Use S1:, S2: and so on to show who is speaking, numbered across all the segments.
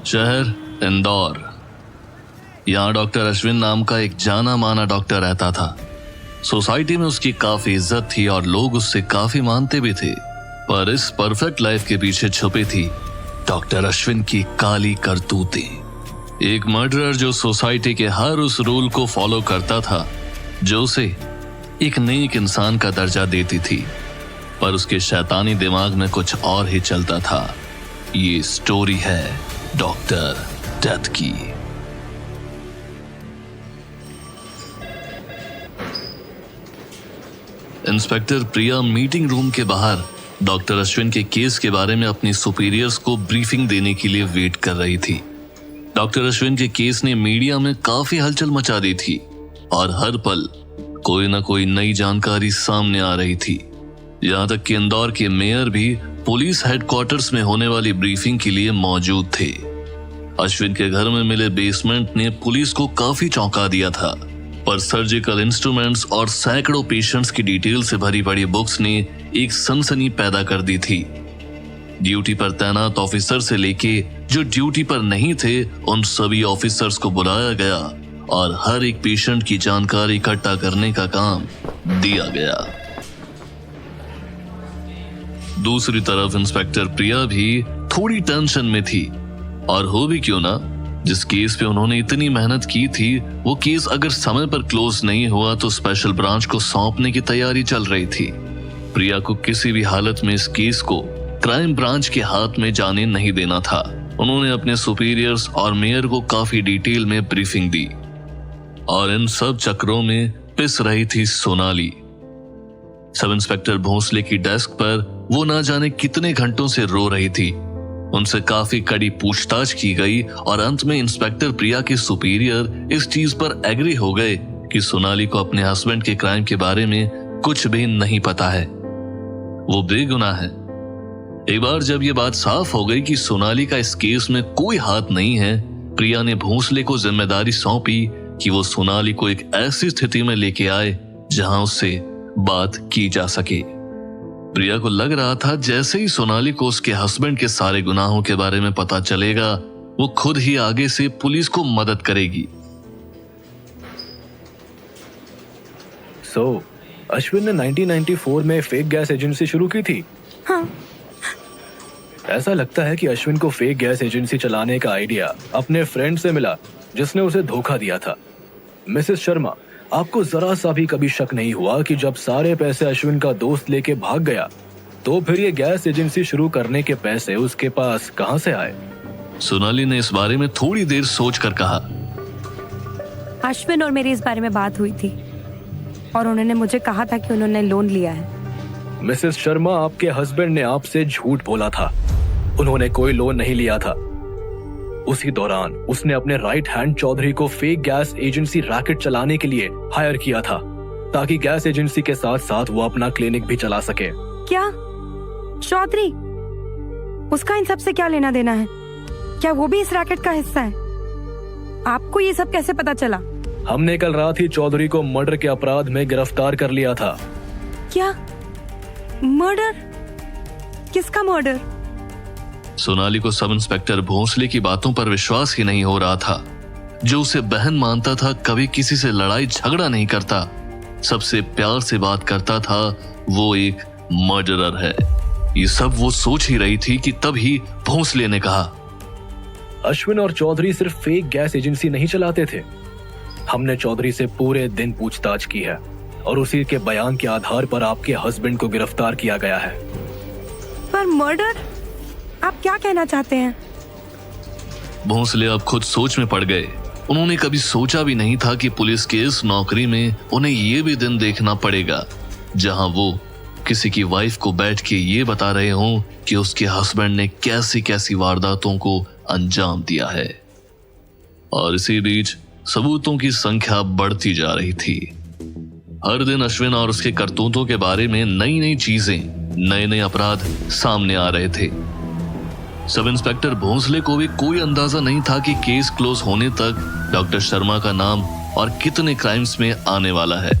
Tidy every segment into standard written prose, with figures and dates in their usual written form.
S1: शहर इंदौर। यहाँ डॉक्टर अश्विन नाम का एक जाना माना डॉक्टर रहता था। सोसाइटी में उसकी काफी इज्जत थी और लोग उससे काफी मानते भी थे। पर इस परफेक्ट लाइफ के पीछे छुपी थी डॉक्टर अश्विन की काली करतूतें। एक मर्डरर जो सोसाइटी के हर उस रूल को फॉलो करता था जो उसे एक नेक इंसान का दर्जा देती थी, पर उसके शैतानी दिमाग में कुछ और ही चलता था। ये स्टोरी है डॉक्टर डेथ की। इंस्पेक्टर प्रिया मीटिंग रूम के बाहर डॉक्टर अश्विन के केस के बारे में अपनी सुपीरियर्स को ब्रीफिंग देने के लिए वेट कर रही थी। डॉक्टर अश्विन के केस ने मीडिया में काफी हलचल मचा दी थी और हर पल कोई ना कोई नई जानकारी सामने आ रही थी। यहाँ तक कि इंदौर के मेयर भी पुलिस हेडक्वार्टर्स में होने वाली ब्रीफिंग के लिए मौजूद थे। अश्विन के घर में मिले बेसमेंट ने पुलिस को काफी चौंका दिया था, पर सर्जिकल इंस्ट्रूमेंट्स और सैकड़ों पेशेंट्स की डिटेल से भरी पड़ी बुक्स ने एक सनसनी पैदा कर दी थी। ड्यूटी पर तैनात ऑफिसर से लेके जो ड्यूटी पर नहीं थे उन सभी ऑफिसर्स को बुलाया गया और हर एक पेशेंट की जानकारी इकट्ठा करने का काम दिया गया। दूसरी तरफ इंस्पेक्टर प्रिया भी थोड़ी टेंशन में थी, और हो भी क्यों ना, जिस केस पे उन्होंने इतनी मेहनत की थी वो केस अगर समय पर क्लोज नहीं हुआ तो स्पेशल ब्रांच को सौंपने की तैयारी चल रही थी। प्रिया को किसी भी हालत में इस केस को क्राइम ब्रांच के हाथ में जाने नहीं देना था। उन्होंने अपने सुपीरियर्स और मेयर को काफी डिटेल में ब्रीफिंग दी, और इन सब चक्रों में पिस रही थी सोनाली। सब इंस्पेक्टर भोसले की डेस्क पर वो ना जाने कितने घंटों से रो रही थी। उनसे काफी कड़ी पूछताछ की गई और अंत में इंस्पेक्टर प्रिया के सुपीरियर इस चीज पर एग्री हो गए कि सोनाली को अपने हस्बैंड के क्राइम के बारे में कुछ भी नहीं पता है, वो बेगुनाह है। एक बार जब ये बात साफ हो गई कि सोनाली का इस केस में कोई हाथ नहीं है, प्रिया ने भोसले को जिम्मेदारी सौंपी कि वो सोनाली को एक ऐसी स्थिति में लेके आए जहां उससे बात की जा सके। प्रिया को लग रहा था जैसे ही सोनाली को उसके हस्बैंड के सारे गुनाहों के बारे में पता चलेगा वो खुद ही आगे से पुलिस को मदद करेगी।
S2: अश्विन ने 1994 में फेक गैस एजेंसी शुरू की थी।
S3: हाँ।
S2: ऐसा लगता है कि अश्विन को फेक गैस एजेंसी चलाने का आइडिया अपने फ्रेंड से मिला जिसने उसे धोखा दिया था। मिसेस शर्मा, आपको जरा सा भी कभी शक नहीं हुआ कि जब सारे पैसे अश्विन का दोस्त लेके भाग गया तो फिर ये गैस एजेंसी शुरू करने के पैसे उसके पास कहां से आए?
S1: सोनाली ने इस बारे में थोड़ी देर सोचकर कहा,
S3: अश्विन और मेरी इस बारे में बात हुई थी और उन्होंने मुझे कहा था कि उन्होंने लोन लिया है।
S2: मिसेस शर्मा, आपके हस्बैंड ने आपसे झूठ बोला था। उन्होंने कोई लोन नहीं लिया था। उसी दौरान उसने अपने राइट हैंड चौधरी को फेक गैस एजेंसी रैकेट चलाने के लिए हायर किया था ताकि गैस एजेंसी के साथ साथ वो अपना क्लिनिक भी चला सके।
S3: क्या चौधरी? उसका इन सब से क्या लेना देना है? क्या वो भी इस रैकेट का हिस्सा है? आपको ये सब कैसे पता चला?
S2: हमने कल रात ही चौधरी को मर्डर के अपराध में गिरफ्तार कर लिया था।
S3: क्या मर्डर? किसका मर्डर?
S1: सोनाली को सब इंस्पेक्टर भोसले की बातों पर विश्वास ही नहीं हो रहा था। जो उसे बहन मानता था, कभी किसी से लड़ाई झगड़ा नहीं करता, सबसे प्यार से बात करता था, वो एक मर्डरर है। ये सब वो सोच ही रही थी कि तभी भोसले ने कहा,
S2: अश्विन और चौधरी सिर्फ फेक गैस एजेंसी नहीं चलाते थे। हमने चौधरी से पूरे दिन पूछताछ की है और उसी के बयान के आधार पर आपके हस्बैंड को गिरफ्तार किया गया है।
S3: पर मर्डर? आप क्या कहना चाहते हैं?
S1: भोसले अब खुद सोच में पड़ गए। उन्होंने कभी सोचा भी नहीं था कि पुलिस की इस नौकरी में उन्हें ये भी दिन देखना पड़ेगा जहां वो किसी की वाइफ को बैठ के ये बता रहे हों कि उसके हस्बैंड ने कैसी कैसी वारदातों को अंजाम दिया है। और इसी बीच सबूतों की संख्या बढ़ती जा रही थी। हर दिन अश्विन और उसके करतूतों के बारे में नई नई चीजें, नए नए अपराध सामने आ रहे थे। सब इंस्पेक्टर भोसले को भी कोई अंदाजा नहीं था कि केस क्लोज होने तक डॉक्टर शर्मा का नाम और कितने क्राइम्स में आने वाला है।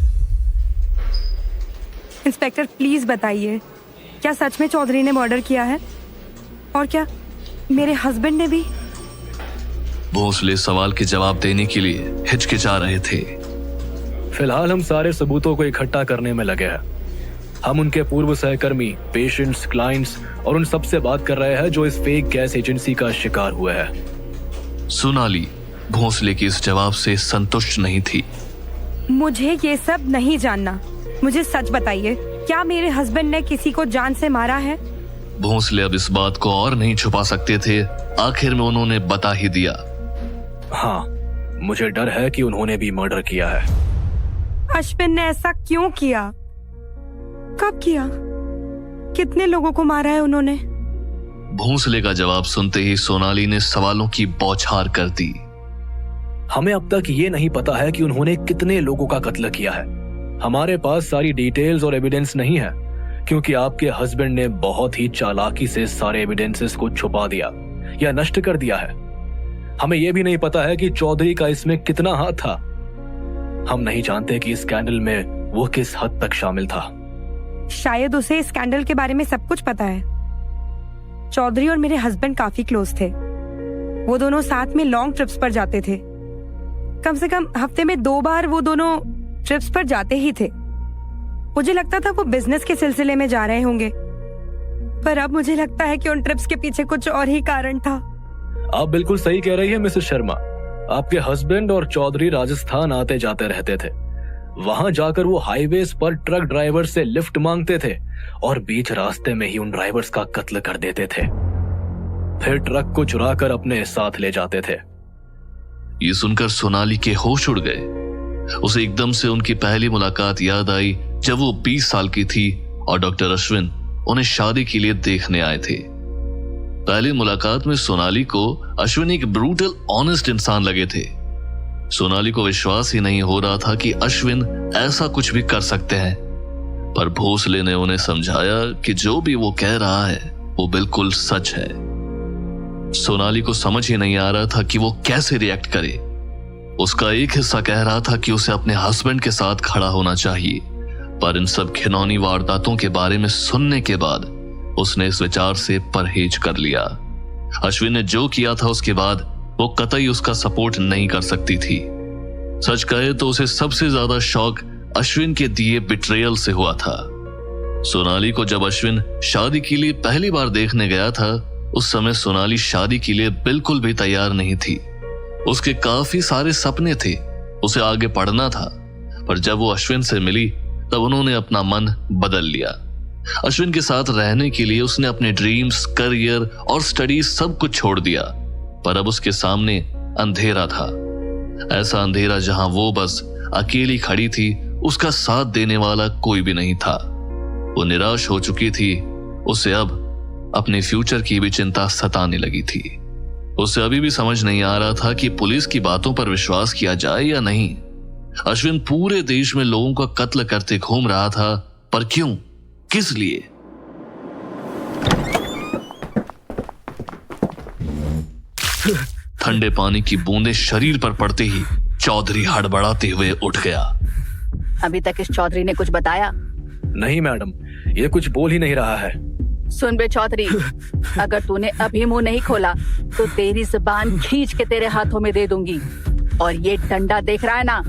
S3: इंस्पेक्टर प्लीज बताइए, क्या सच में चौधरी ने मर्डर किया है? और क्या मेरे हस्बैंड ने भी?
S1: भोसले सवाल के जवाब देने के लिए हिचकिचा रहे थे।
S2: फिलहाल हम सारे सबूतों को इकट्ठा करने में लगे हैं। हम उनके पूर्व सहकर्मी, पेशेंट्स, क्लाइंट्स और उन सबसे बात कर रहे हैं जो इस फेक गैस एजेंसी का शिकार हुए हैं।
S1: सोनाली भोसले के इस जवाब से संतुष्ट नहीं थी।
S3: मुझे ये सब नहीं जानना। मुझे सच बताइए, क्या मेरे हस्बैंड ने किसी को जान से मारा है?
S1: भोसले अब इस बात को और नहीं छुपा सकते थे। आखिर में उन्होंने बता ही दिया।
S2: हाँ, मुझे डर है कि उन्होंने भी मर्डर किया है।
S3: अश्विन ने ऐसा क्यों किया? कब किया? कितने लोगों को मारा है उन्होंने?
S1: भोसले का जवाब सुनते ही सोनाली ने सवालों की बौछार कर दी।
S2: हमें अब तक ये नहीं पता है कि उन्होंने कितने लोगों का कत्ल किया है। हमारे पास सारी डिटेल्स और एविडेंस नहीं है, क्योंकि आपके हस्बैंड ने बहुत ही चालाकी से सारे एविडेंसेस को छुपा दिया या नष्ट कर दिया है। हमें यह भी नहीं पता है कि चौधरी का इसमें कितना हाथ था। हम नहीं जानते कि इस स्कैंडल में वो किस हद तक शामिल था।
S3: शायद उसे इस स्कैंडल के बारे में सब कुछ पता है। चौधरी और मेरे हस्बैंड काफी क्लोज थे। वो दोनों साथ में लॉन्ग ट्रिप्स पर जाते थे। कम से कम हफ्ते में 2 बार वो दोनों ट्रिप्स पर जाते ही थे। मुझे लगता था वो बिजनेस के सिलसिले में जा रहे होंगे, पर अब मुझे लगता है कि उन ट्रिप्स के पीछे कुछ और ही कारण था।
S2: आप बिल्कुल सही कह रही है मिसेस शर्मा। आपके हस्बैंड और चौधरी राजस्थान आते जाते रहते थे। वहां जाकर वो हाईवेज पर ट्रक ड्राइवर से लिफ्ट मांगते थे और बीच रास्ते में ही उन ड्राइवर्स का कत्ल कर देते थे। फिर ट्रक को चुराकर अपने साथ ले जाते थे।
S1: ये सुनकर सोनाली के होश उड़ गए। उसे एकदम से उनकी पहली मुलाकात याद आई जब वो 20 साल की थी और डॉक्टर अश्विन उन्हें शादी के लिए देखने आए थे। पहली मुलाकात में सोनाली को अश्विन एक ब्रूटल ऑनेस्ट इंसान लगे थे। सोनाली को विश्वास ही नहीं हो रहा था कि अश्विन ऐसा कुछ भी कर सकते हैं, पर भोसले ने उन्हें समझाया कि जो भी वो कह रहा है वो बिल्कुल सच है। सोनाली को समझ ही नहीं आ रहा था कि वो कैसे रिएक्ट करे। उसका एक हिस्सा कह रहा था कि उसे अपने हस्बैंड के साथ खड़ा होना चाहिए, पर इन सब घिनौनी वारदातों के बारे में सुनने के बाद उसने इस विचार से परहेज कर लिया। अश्विन ने जो किया था उसके बाद वो कतई उसका सपोर्ट नहीं कर सकती थी। सच कहे तो उसे सबसे ज्यादा शौक अश्विन के दिए बिट्रेयल से हुआ था। सोनाली को जब अश्विन शादी के लिए पहली बार देखने गया था, उस समय सोनाली शादी के लिए बिल्कुल भी तैयार नहीं थी। उसके काफी सारे सपने थे, उसे आगे पढ़ना था, पर जब वो अश्विन से मिली तब उन्होंने अपना मन बदल लिया। अश्विन के साथ रहने के लिए उसने अपने ड्रीम्स, करियर और स्टडीज सब कुछ छोड़ दिया, पर अब उसके सामने अंधेरा था। ऐसा अंधेरा जहां वो बस अकेली खड़ी थी, उसका साथ देने वाला कोई भी नहीं था। वो निराश हो चुकी थी। उसे अब अपने फ्यूचर की भी चिंता सताने लगी थी। उसे अभी भी समझ नहीं आ रहा था कि पुलिस की बातों पर विश्वास किया जाए या नहीं। अश्विन पूरे देश में लोगों का कत्ल करते घूम रहा था, पर क्यों, किस लिए? ठंडे पानी की बूंदें शरीर पर पड़ते ही चौधरी हड़बड़ाते हुए उठ गया।
S4: अभी तक इस चौधरी ने कुछ बताया?
S2: नहीं मैडम, ये कुछ बोल ही नहीं रहा है।
S4: सुन बे चौधरी, अगर तूने अभी मुंह नहीं खोला तो तेरी जुबान खींच के तेरे हाथों में दे दूंगी। और ये डंडा देख रहा है ना,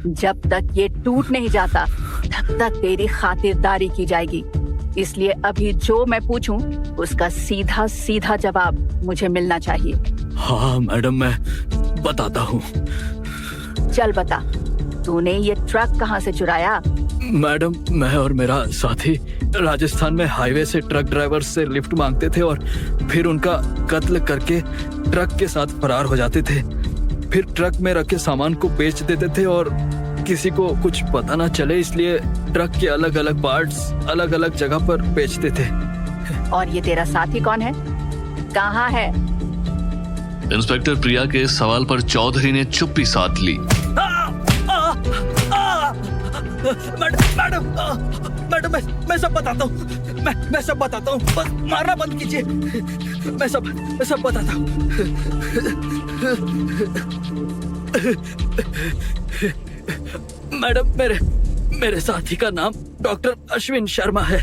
S4: जब तक ये टूट नहीं जाता तब तक तेरी खातिरदारी की जाएगी। इसलिए अभी जो मैं पूछूं उसका सीधा सीधा जवाब मुझे मिलना चाहिए।
S2: हाँ मैडम, मैं बताता हूँ।
S4: चल बता, तूने ये ट्रक कहाँ से चुराया?
S2: मैडम, मैं और मेरा साथी राजस्थान में हाईवे से ट्रक ड्राइवर से लिफ्ट मांगते थे और फिर उनका कत्ल करके ट्रक के साथ फरार हो जाते थे। फिर ट्रक में रखे सामान को बेच देते थे और किसी को कुछ पता ना चले, इसलिए ट्रक के अलग अलग पार्ट्स अलग अलग जगह पर बेचते थे।
S4: और ये तेरा साथी कौन है, कहाँ है?
S1: इंस्पेक्टर प्रिया के इस सवाल पर चौधरी ने चुप्पी साध ली।
S5: मैडम, मैं सब बताता हूँ। मैं सब बताता हूँ, बस मारना बंद कीजिए। मैं सब बताता हूँ। मैडम, मेरे साथी का नाम डॉक्टर अश्विन शर्मा है।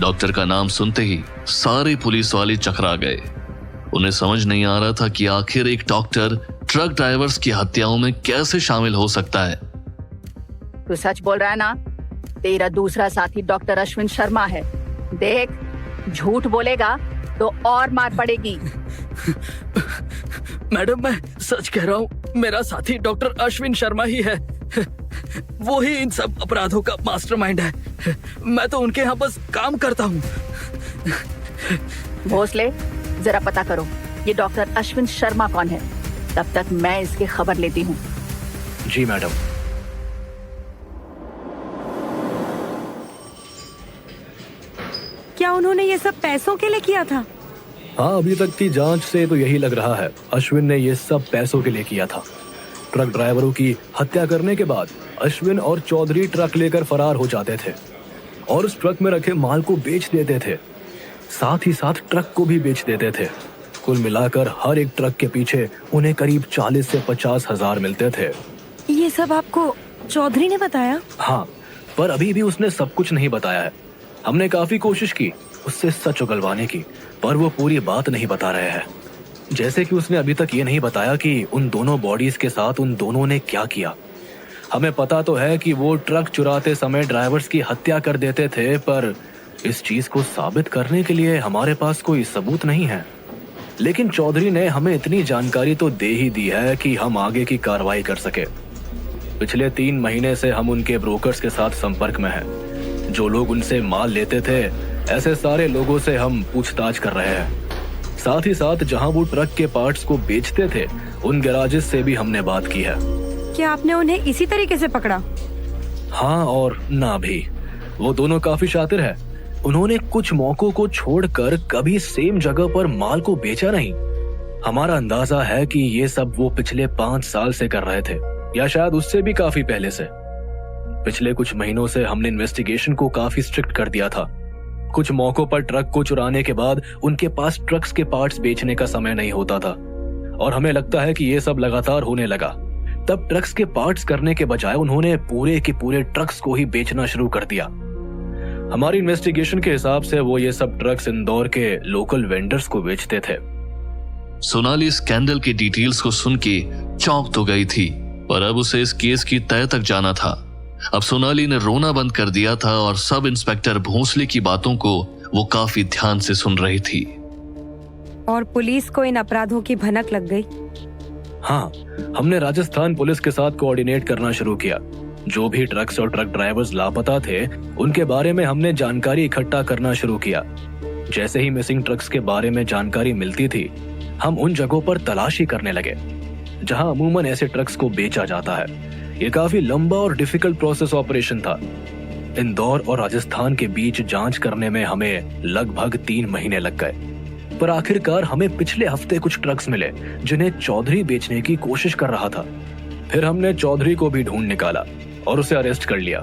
S1: डॉक्टर का नाम सुनते ही सारे पुलिस वाले चकरा गए। उन्हें समझ नहीं आ रहा था कि आखिर एक डॉक्टर ट्रक ड्राइवर्स की हत्याओं में कैसे शामिल हो सकता है।
S4: तू सच बोल रहा है ना? तेरा दूसरा साथी डॉक्टर अश्विन शर्मा है। देख, झूठ बोलेगा तो और मार पड़ेगी।
S5: मैडम, मैं सच कह रहा हूँ, मेरा साथी डॉक्टर अश्विन शर्मा ही है। वो ही इन सब अपराधों का मास्टरमाइंड है। मैं तो उनके यहाँ बस काम करता हूँ।
S4: भोसले, जरा पता करो ये डॉक्टर अश्विन शर्मा कौन है। तब तक मैं इसकी खबर लेती हूँ।
S2: जी मैडम।
S3: क्या उन्होंने ये सब पैसों के लिए किया था?
S2: हाँ, अभी तक की जांच से तो यही लग रहा है। अश्विन ने ये सब पैसों के लिए किया था। ट्रक ड्राइवरों की हत्या करने के बाद अश्विन और चौधरी ट्रक लेकर फरार हो जाते थे और उस ट्रक में रखे माल को बेच देते थे। साथ ही साथ ट्रक को भी बेच देते थे। कुल मिलाकर हर एक ट्रक के पीछे उन्हें करीब 40 से 50 हजार मिलते थे।
S3: ये सब आपको चौधरी ने बताया?
S2: हाँ, पर अभी भी उसने सब कुछ नहीं बताया है। हमने काफी कोशिश की उससे सच उगलवाने की, पर वो पूरी बात नहीं बता रहे हैं। जैसे कि उसने अभी तक ये नहीं बताया कि उन दोनों बॉडीज के साथ उन दोनों ने क्या किया। हमें पता तो है कि वो ट्रक चुराते समय ड्राइवर्स की हत्या कर देते थे, पर इस चीज को साबित करने के लिए हमारे पास कोई सबूत नहीं है। लेकिन चौधरी ने हमें इतनी जानकारी तो दे ही दी है कि हम आगे की कार्रवाई कर सके। पिछले 3 महीने से हम उनके ब्रोकर्स के साथ संपर्क में हैं। जो लोग उनसे माल लेते थे, ऐसे सारे लोगों से हम पूछताछ कर रहे हैं। साथ ही साथ जहां वो ट्रक के पार्ट्स को बेचते थे, उन गैराजेस से भी हमने बात की है।
S3: क्या आपने उन्हें इसी तरीके से पकड़ा?
S2: हाँ और ना भी। वो दोनों काफी शातिर है। उन्होंने कुछ मौकों को छोड़कर कभी सेम जगह पर माल को बेचा नहीं। हमारा अंदाजा है कि ये सब वो पिछले 5 साल से कर रहे थे, या शायद उससे भी काफी पहले से। पिछले कुछ महीनों से हमने इन्वेस्टिगेशन को काफी स्ट्रिक्ट कर दिया था। कुछ मौकों पर ट्रक को चुराने के बाद उनके पास ट्रक्स के पार्ट्स बेचने का समय नहीं होता था, और हमें लगता है कि ये सब लगातार होने लगा। तब ट्रक्स के पार्ट्स करने के बजाय उन्होंने पूरे के पूरे ट्रक्स को ही बेचना शुरू कर दिया। हमारी इन्वेस्टिगेशन के हिसाब से वो ये सब ट्रक्स इंदौर के लोकल वेंडर्स को बेचते थे।
S1: सोनाली स्कैंडल के डिटेल्स को सुन के चौंक तो गई थी, पर अब उसे इस केस की तह तक जाना था। अब सोनाली ने रोना बंद कर दिया था और सब इंस्पेक्टर भोंसले की बातों को वो काफी ध्यान से सुन रही थी।
S3: और पुलिस को इन अपराधों की भनक लग गई।
S2: हाँ, हमने राजस्थान पुलिस के साथ कोऑर्डिनेट करना शुरू किया। जो भी ट्रक्स और ट्रक ड्राइवर्स लापता थे, उनके बारे में हमने जानकारी इकट्ठा करना शुरू किया। जैसे ही मिसिंग ट्रक्स के बारे में जानकारी मिलती थी, हम उन जगहों पर तलाशी करने लगे जहां अमूमन ऐसे ट्रक्स को बेचा जाता है। ये काफी लंबा और डिफिकल्ट प्रोसेस ऑपरेशन था। इंदौर और राजस्थान के बीच जांच करने में हमें लगभग 3 महीने लग गए, पर आखिरकार हमें पिछले हफ्ते कुछ ट्रक्स मिले जिन्हें चौधरी बेचने की कोशिश कर रहा था। फिर हमने चौधरी को भी ढूंढ निकाला और उसे अरेस्ट कर लिया।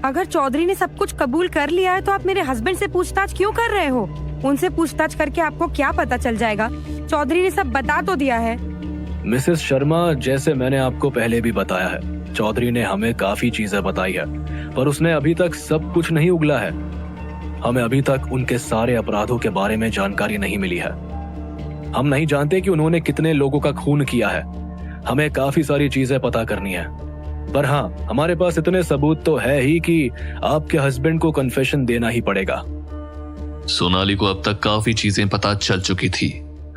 S3: अगर चौधरी ने सब कुछ कबूल कर लिया है तो आप मेरे हस्बैंड से पूछताछ क्यों कर रहे हो? उनसे पूछताछ करके आपको क्या पता चल जाएगा? चौधरी ने सब बता तो दिया है।
S2: मिसेस शर्मा, जैसे मैंने आपको पहले भी बताया है, चौधरी ने हमें काफी चीजें बताई है, पर उसने अभी तक सब कुछ नहीं उगला है। हमें अभी तक उनके सारे अपराधों के बारे में जानकारी नहीं मिली है। हम नहीं जानते कि उन्होंने कितने लोगों का खून किया है। हमें काफी सारी चीजें पता करनी है, पर हाँ, हमारे पास इतने सबूत तो है ही कि आपके हस्बैंड को कन्फेशन देना ही पड़ेगा।
S1: सोनाली को अब तक काफी चीजें पता चल चुकी थी।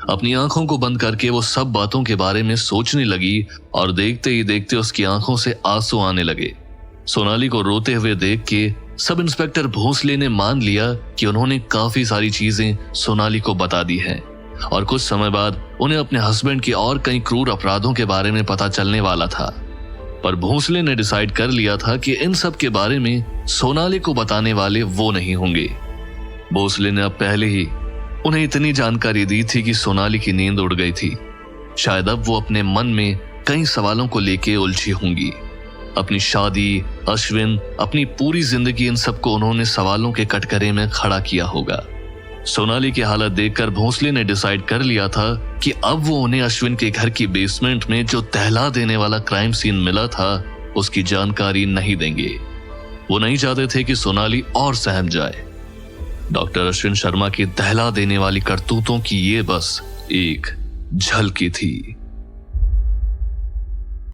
S1: अपनी आंखों को बंद करके वो सब बातों के बारे में सोचने लगी और देखते ही देखते उसकी आंखों से आंसू आने लगे। सोनाली को रोते हुए देख के सब इंस्पेक्टर भोसले ने मान लिया कि उन्होंने काफी सारी चीजें सोनाली को बता दी हैं, और कुछ समय बाद उन्हें अपने हस्बैंड के और कई क्रूर अपराधों के बारे में पता चलने वाला था। पर भोसले ने डिसाइड कर लिया था कि इन सब के बारे में सोनाली को बताने वाले वो नहीं होंगे। भोसले ने अब पहले ही उन्हें इतनी जानकारी दी थी कि सोनाली की नींद उड़ गई थी। शायद अब वो अपने मन में कई सवालों को लेके उलझी होंगी। अपनी शादी, अश्विन, अपनी पूरी जिंदगी, इन सबको उन्होंने सवालों के कटघरे में खड़ा किया होगा। सोनाली की हालत देखकर भोसले ने डिसाइड कर लिया था कि अब वो उन्हें अश्विन के घर की बेसमेंट में जो दहला देने वाला क्राइम सीन मिला था, उसकी जानकारी नहीं देंगे। वो नहीं चाहते थे कि सोनाली और सहम जाए। डॉक्टर अश्विन शर्मा की दहला देने वाली करतूतों की ये बस एक झलकी थी।